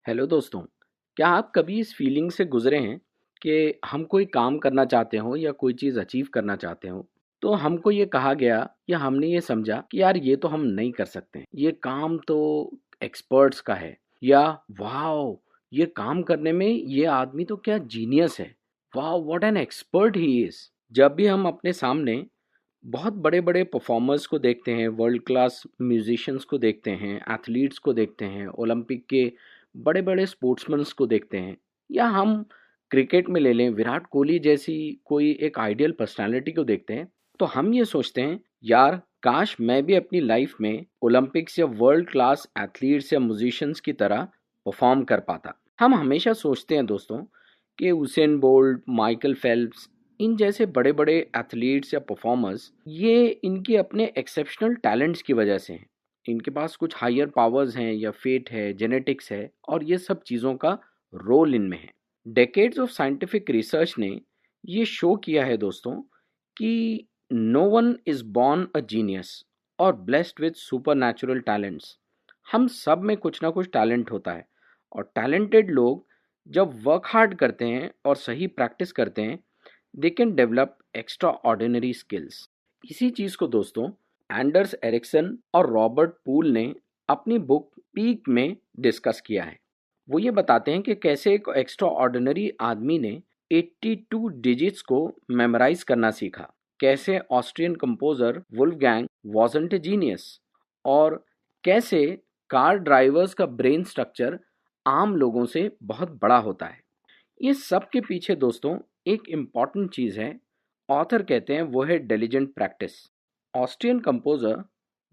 Hello दोस्तों। क्या आप कभी इस फीलिंग से गुजरे हैं कि हम कोई काम करना चाहते हो या कोई चीज़ अचीव करना चाहते हो, तो हमको ये कहा गया या हमने ये समझा कि यार ये तो हम नहीं कर सकते, ये काम तो एक्सपर्ट्स का है, या वाओ ये काम करने में ये आदमी तो क्या जीनियस है, wow what an expert he is. जब भी हम अपने सामने बहुत बड़े बड़े परफॉर्मर्स को देखते हैं, वर्ल्ड क्लास म्यूजिशियंस को देखते हैं, एथलीट्स को देखते हैं, ओलंपिक के बड़े बड़े स्पोर्ट्समैन्स को देखते हैं, या हम क्रिकेट में ले लें विराट कोहली जैसी कोई एक आइडियल पर्सनालिटी को देखते हैं, तो हम ये सोचते हैं यार काश मैं भी अपनी लाइफ में ओलंपिक्स या वर्ल्ड क्लास एथलीट्स या म्यूजिशियंस की तरह परफॉर्म कर पाता। हम हमेशा सोचते हैं दोस्तों कि उसेन बोल्ट, माइकल फेल्प्स, इन जैसे बड़े बड़े एथलीट्स या परफॉर्मर्स ये इनके अपने एक्सेप्शनल टैलेंट्स की वजह से हैं। इनके पास कुछ हायर पावर्स हैं या फेट है, जेनेटिक्स है, और ये सब चीज़ों का रोल इनमें है। डेकेड्स ऑफ साइंटिफिक रिसर्च ने ये शो किया है दोस्तों कि no one is born a genius और blessed with super natural talents. हम सब में कुछ ना कुछ टैलेंट होता है, और टैलेंटेड लोग जब वर्क हार्ड करते हैं और सही प्रैक्टिस करते हैं, they can develop extra ordinary skills. इसी चीज़ को दोस्तों एंडर्स एरिक्सन और रॉबर्ट पूल ने अपनी बुक पीक में डिस्कस किया है। वो ये बताते हैं कि कैसे एक एक्स्ट्रा ऑर्डिनरी आदमी ने 82 डिजिट्स को मेमोराइज करना सीखा, कैसे Austrian composer Wolfgang wasn't a genius, और कैसे कार ड्राइवर्स का ब्रेन स्ट्रक्चर आम लोगों से बहुत बड़ा होता है। ये सब के पीछे दोस्तों एक इम्पॉर्टेंट चीज़ है, ऑथर कहते हैं वो है diligent practice. Austrian composer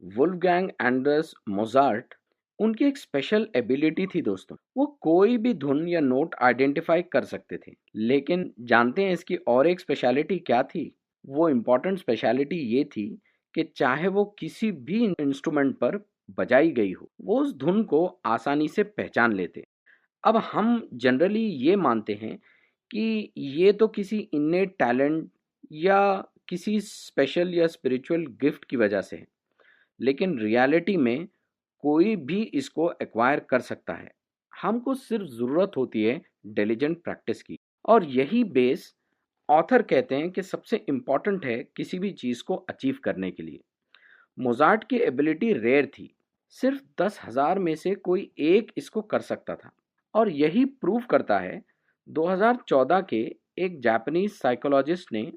Wolfgang एंडर्स मोजार्ट, उनकी एक स्पेशल एबिलिटी थी दोस्तों, वो कोई भी धुन या नोट आइडेंटिफाई कर सकते थे। लेकिन जानते हैं इसकी और एक स्पेशलिटी क्या थी? वो इम्पॉर्टेंट स्पेशलिटी ये थी कि चाहे वो किसी भी इंस्ट्रूमेंट पर बजाई गई हो, वो उस धुन को आसानी से पहचान लेते। अब हम जनरली ये मानते हैं कि ये तो किसी इन्नेट टैलेंट या किसी स्पेशल या स्पिरिचुअल गिफ्ट की वजह से है, लेकिन रियलिटी में कोई भी इसको एक्वायर कर सकता है। हमको सिर्फ ज़रूरत होती है डिलिजेंट प्रैक्टिस की, और यही बेस ऑथर कहते हैं कि सबसे इम्पॉर्टेंट है किसी भी चीज़ को अचीव करने के लिए। मोजार्ट की एबिलिटी रेयर थी, सिर्फ 10,000 में से कोई एक इसको कर सकता था, और यही प्रूव करता है 2014 के एक जापानीज साइकोलॉजिस्ट ने,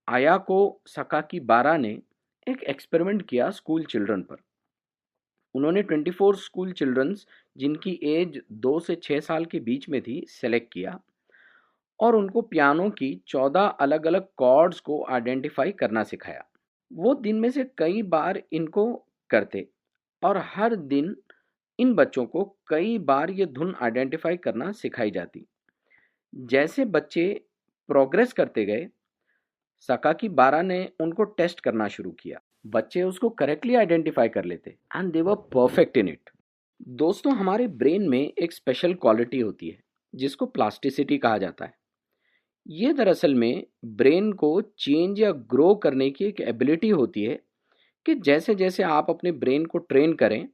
आयाको सकाकीबारा ने, एक एक्सपेरिमेंट किया स्कूल चिल्ड्रन पर। उन्होंने 24 स्कूल चिल्ड्रंस जिनकी एज 2 से 6 साल के बीच में थी सेलेक्ट किया, और उनको पियानो की 14 अलग अलग कॉर्ड्स को आइडेंटिफाई करना सिखाया। वो दिन में से कई बार इनको करते, और हर दिन इन बच्चों को कई बार ये धुन आइडेंटिफाई करना सिखाई जाती। जैसे बच्चे प्रोग्रेस करते गए, सकाकी बारा ने उनको टेस्ट करना शुरू किया। बच्चे उसको करेक्टली आइडेंटिफाई कर लेते and they were perfect in it. दोस्तों हमारे ब्रेन में एक स्पेशल क्वालिटी होती है जिसको प्लास्टिसिटी कहा जाता है। ये दरअसल में ब्रेन को चेंज या ग्रो करने की एक एबिलिटी होती है कि जैसे जैसे आप अपने ब्रेन को ट्रेन करें,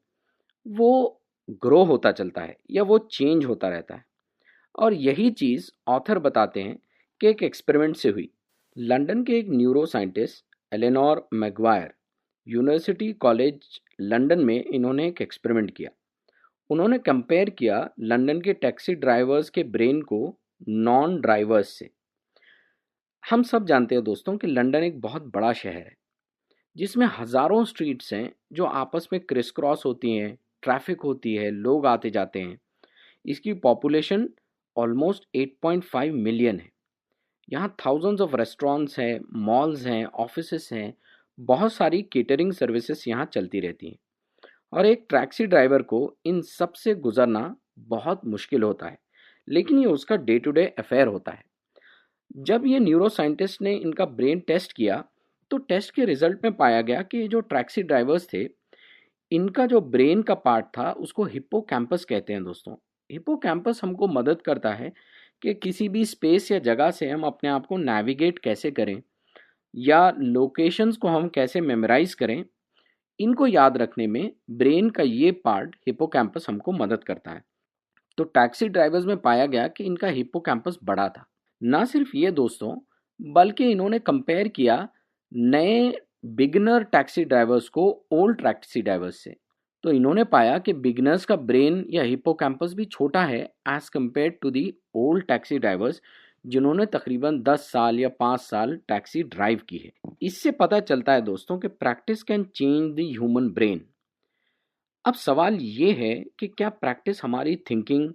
वो ग्रो होता चलता है या वो चेंज होता रहता है। और यही चीज़ ऑथर बताते हैं कि एक एक्सपेरिमेंट से हुई। लंदन के एक neuro scientist Eleanor Maguire, university college London में इन्होंने एक एक्सपेरिमेंट किया। उन्होंने कंपेयर किया लंदन के टैक्सी ड्राइवर्स के ब्रेन को नॉन ड्राइवर्स से। हम सब जानते हैं दोस्तों कि लंदन एक बहुत बड़ा शहर है जिसमें हज़ारों स्ट्रीट्स हैं जो आपस में क्रिस क्रॉस होती हैं, ट्रैफिक होती है, लोग आते जाते हैं। इसकी पॉपुलेशन ऑलमोस्ट 8.5 मिलियन है। यहाँ थाउजेंड्स ऑफ रेस्टोरेंट्स हैं, मॉल्स हैं, ऑफिसेस हैं, बहुत सारी केटरिंग सर्विसेज यहाँ चलती रहती हैं, और एक टैक्सी ड्राइवर को इन सब से गुजरना बहुत मुश्किल होता है, लेकिन ये उसका डे टू डे अफेयर होता है। जब ये न्यूरो साइंटिस्ट ने इनका ब्रेन टेस्ट किया, तो टेस्ट के रिजल्ट में पाया गया कि जो टैक्सी ड्राइवर्स थे, इनका जो ब्रेन का पार्ट था उसको हिप्पोकैम्पस कहते हैं दोस्तों। हिप्पोकैम्पस हमको मदद करता है कि किसी भी स्पेस या जगह से हम अपने आप को नेविगेट कैसे करें, या लोकेशंस को हम कैसे मेमोराइज करें। इनको याद रखने में ब्रेन का ये पार्ट हिप्पोकैम्पस हमको मदद करता है। तो टैक्सी ड्राइवर्स में पाया गया कि इनका हिप्पोकैम्पस बड़ा था। ना सिर्फ ये दोस्तों, बल्कि इन्होंने कंपेयर किया नए बिगनर टैक्सी ड्राइवर्स को ओल्ड टैक्सी ड्राइवर्स से। तो इन्होंने पाया कि बिगनर्स का ब्रेन या हिप्पोकैम्पस भी छोटा है as compared to the old taxi drivers, जिन्होंने तकरीबन 10 साल या 5 साल टैक्सी ड्राइव की है। इससे पता चलता है दोस्तों कि practice can change the human brain. अब सवाल ये है कि क्या प्रैक्टिस हमारी थिंकिंग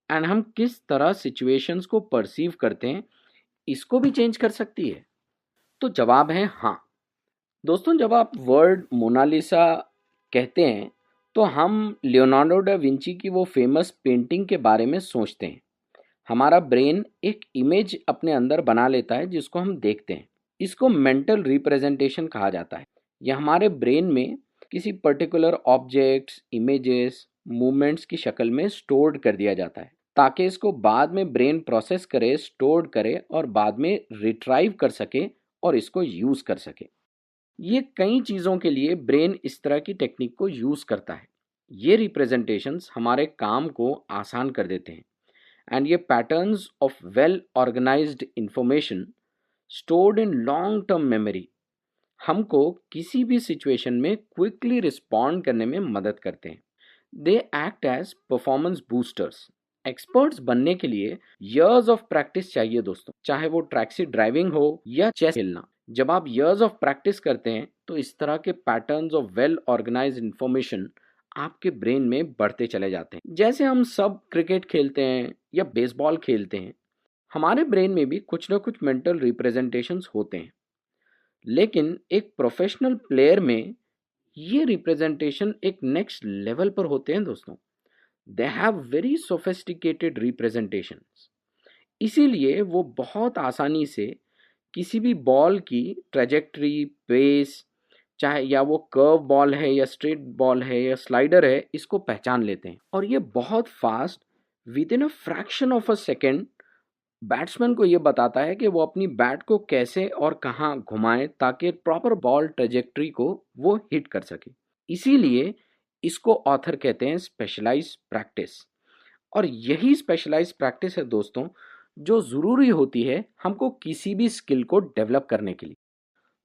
एंड हम किस तरह सिचुएशंस को परसीव करते हैं, इसको भी चेंज कर सकती है? तो जवाब है हाँ। दोस्तों, जब आप वर्ड मोनालिसा कहते हैं तो हम लियोनार्डो डा विंची की वो फेमस पेंटिंग के बारे में सोचते हैं। हमारा ब्रेन एक इमेज अपने अंदर बना लेता है जिसको हम देखते हैं। इसको मेंटल रिप्रेजेंटेशन कहा जाता है। यह हमारे ब्रेन में किसी पर्टिकुलर ऑब्जेक्ट्स, इमेजेस, मूवमेंट्स की शक्ल में स्टोर्ड कर दिया जाता है ताकि इसको बाद में ब्रेन प्रोसेस करे, स्टोर्ड करे और बाद में रिट्राइव कर सके और इसको यूज़ कर सके। ये कई चीज़ों के लिए ब्रेन इस तरह की टेक्निक को यूज़ करता है। ये रिप्रेजेंटेशंस हमारे काम को आसान कर देते हैं एंड ये patterns of well organised information stored in long term memory हमको किसी भी सिचुएशन में क्विकली रिस्पॉन्ड करने में मदद करते हैं। They act as performance boosters. Experts बनने के लिए इयर्स ऑफ प्रैक्टिस चाहिए दोस्तों, चाहे वो टैक्सी ड्राइविंग हो या चेस खेलना। जब आप इयर्स ऑफ प्रैक्टिस करते हैं तो इस तरह के patterns of well organised information आपके ब्रेन में बढ़ते चले जाते हैं। जैसे हम सब क्रिकेट खेलते हैं या बेसबॉल खेलते हैं, हमारे ब्रेन में भी कुछ ना कुछ मेंटल रिप्रेजेंटेशंस होते हैं, लेकिन एक प्रोफेशनल प्लेयर में ये रिप्रेजेंटेशन एक नेक्स्ट लेवल पर होते हैं दोस्तों। They have very sophisticated representations. इसीलिए वो बहुत आसानी से किसी भी बॉल की ट्रेजेक्ट्री, पेस, चाहे या वो कर्व बॉल है या स्ट्रेट बॉल है या स्लाइडर है, इसको पहचान लेते हैं। और ये बहुत fast, with in a fraction of a second, batsman को ये बताता है कि वो अपनी बैट को कैसे और कहाँ घुमाए ताकि प्रॉपर बॉल ट्रेजेक्ट्री को वो हिट कर सके। इसीलिए इसको ऑथर कहते हैं स्पेशलाइज्ड प्रैक्टिस। और यही स्पेशलाइज्ड प्रैक्टिस है दोस्तों जो ज़रूरी होती है हमको किसी भी स्किल को डेवलप करने के लिए।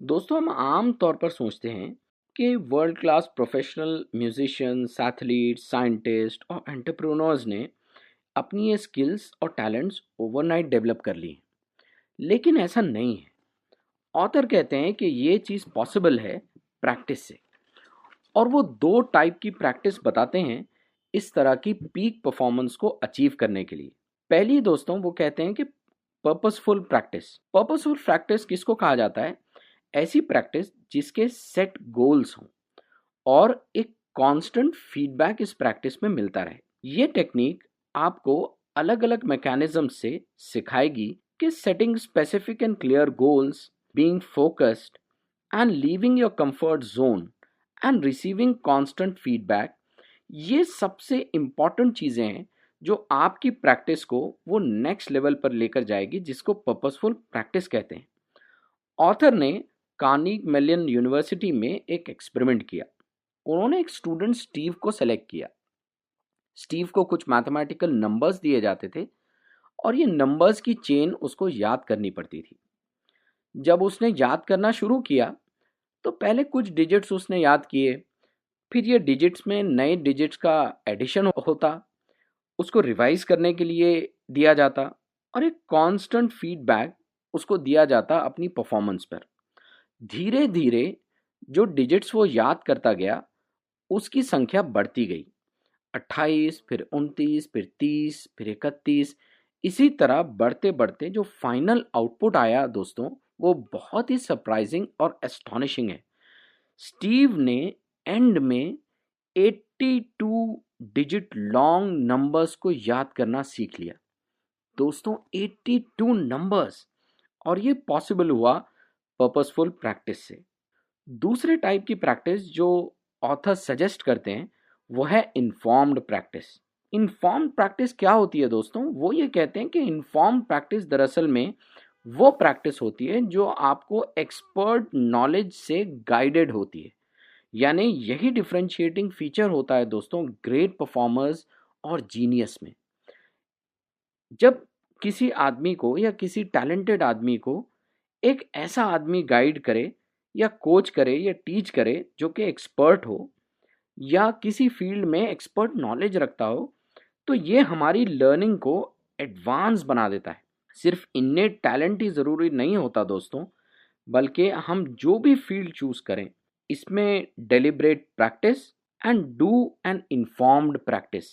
दोस्तों, हम आम तौर पर सोचते हैं कि world class professional musicians, athletes, scientist और एंटरप्रेन्योर्स ने अपनी ये स्किल्स और टैलेंट्स ओवरनाइट डेवलप कर ली हैं, लेकिन ऐसा नहीं है। ऑथर कहते हैं कि ये चीज़ पॉसिबल है प्रैक्टिस से। और वो दो टाइप की प्रैक्टिस बताते हैं इस तरह की पीक परफॉर्मेंस को अचीव करने के लिए। पहली दोस्तों, वो कहते हैं कि पर्पसफुल प्रैक्टिस। पर्पसफुल प्रैक्टिस किसको कहा जाता है? ऐसी प्रैक्टिस जिसके सेट गोल्स हों और एक कांस्टेंट फीडबैक इस प्रैक्टिस में मिलता रहे। ये टेक्निक आपको अलग अलग मैकेनिज्म से सिखाएगी कि setting specific and clear goals, being focused and leaving your comfort zone and receiving constant feedback, ये सबसे इम्पॉर्टेंट चीज़ें हैं जो आपकी प्रैक्टिस को वो नेक्स्ट लेवल पर लेकर जाएगी, जिसको पर्पसफुल प्रैक्टिस कहते हैं। ऑथर ने कार्नेगी मेलन यूनिवर्सिटी में एक एक्सपेरिमेंट किया। उन्होंने एक स्टूडेंट स्टीव को सेलेक्ट किया। स्टीव को कुछ मैथमेटिकल नंबर्स दिए जाते थे और ये नंबर्स की चेन उसको याद करनी पड़ती थी। जब उसने याद करना शुरू किया तो पहले कुछ डिजिट्स उसने याद किए, फिर ये डिजिट्स में नए डिजिट्स का एडिशन होता, उसको रिवाइज करने के लिए दिया जाता और एक कांस्टेंट फीडबैक उसको दिया जाता अपनी परफॉर्मेंस पर। धीरे धीरे जो डिजिट्स वो याद करता गया उसकी संख्या बढ़ती गई, 28, फिर 29, फिर 30, फिर 31। इसी तरह बढ़ते बढ़ते जो फाइनल आउटपुट आया दोस्तों, वो बहुत ही सरप्राइजिंग और एस्टॉनिशिंग है। स्टीव ने एंड में 82 डिजिट लॉन्ग नंबर्स को याद करना सीख लिया दोस्तों, 82 नंबर्स। और ये पॉसिबल हुआ पर्पसफुल प्रैक्टिस से। दूसरे टाइप की प्रैक्टिस जो ऑथर सजेस्ट करते हैं वो है इन्फॉर्म्ड प्रैक्टिस। इन्फॉर्म्ड प्रैक्टिस क्या होती है दोस्तों? वो ये कहते हैं कि इन्फॉर्म्ड प्रैक्टिस दरअसल में वो प्रैक्टिस होती है जो आपको एक्सपर्ट नॉलेज से गाइडेड होती है। यानी यही डिफरेंशिएटिंग फीचर होता है दोस्तों ग्रेट परफॉर्मर्स और जीनियस में। जब किसी आदमी को या किसी टैलेंटेड आदमी को एक ऐसा आदमी गाइड करे या कोच करे या टीच करे जो कि एक्सपर्ट हो या किसी फील्ड में एक्सपर्ट नॉलेज रखता हो, तो ये हमारी लर्निंग को एडवांस बना देता है। सिर्फ इन्नेट टैलेंट ही ज़रूरी नहीं होता दोस्तों, बल्कि हम जो भी फील्ड चूज़ करें, इसमें deliberate practice and do an informed practice,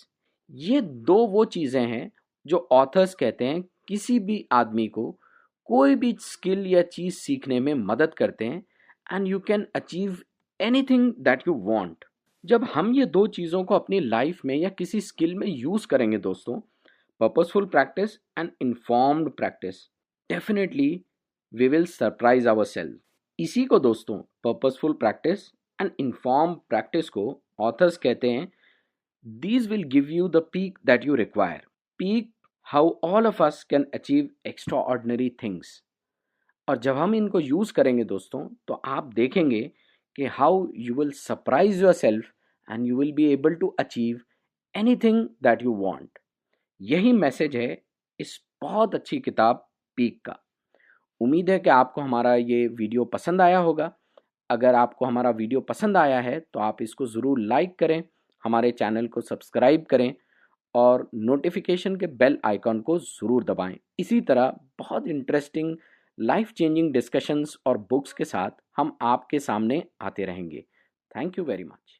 ये दो वो चीज़ें हैं जो ऑथर्स कहते हैं किसी भी आदमी को कोई भी स्किल या चीज़ सीखने में मदद करते हैं, and you can achieve anything that you want. जब हम ये दो चीज़ों को अपनी लाइफ में या किसी स्किल में यूज़ करेंगे दोस्तों, purposeful practice and informed practice, definitely we will surprise ourself. इसी को दोस्तों purposeful practice and inform practice को ऑथर्स कहते हैं these will give you the peak that you require. Peak how all of us can achieve extraordinary things. और जब हम इनको यूज़ करेंगे दोस्तों, तो आप देखेंगे कि how you will surprise yourself and you will be able to achieve anything that you want. यही मैसेज है इस बहुत अच्छी किताब पीक का। उम्मीद है कि आपको हमारा ये वीडियो पसंद आया होगा। अगर आपको हमारा वीडियो पसंद आया है तो आप इसको ज़रूर लाइक करें, हमारे चैनल को सब्सक्राइब करें और नोटिफिकेशन के बेल आइकॉन को ज़रूर दबाएं। इसी तरह बहुत इंटरेस्टिंग लाइफ चेंजिंग डिस्कशंस और बुक्स के साथ हम आपके सामने आते रहेंगे। Thank you very much.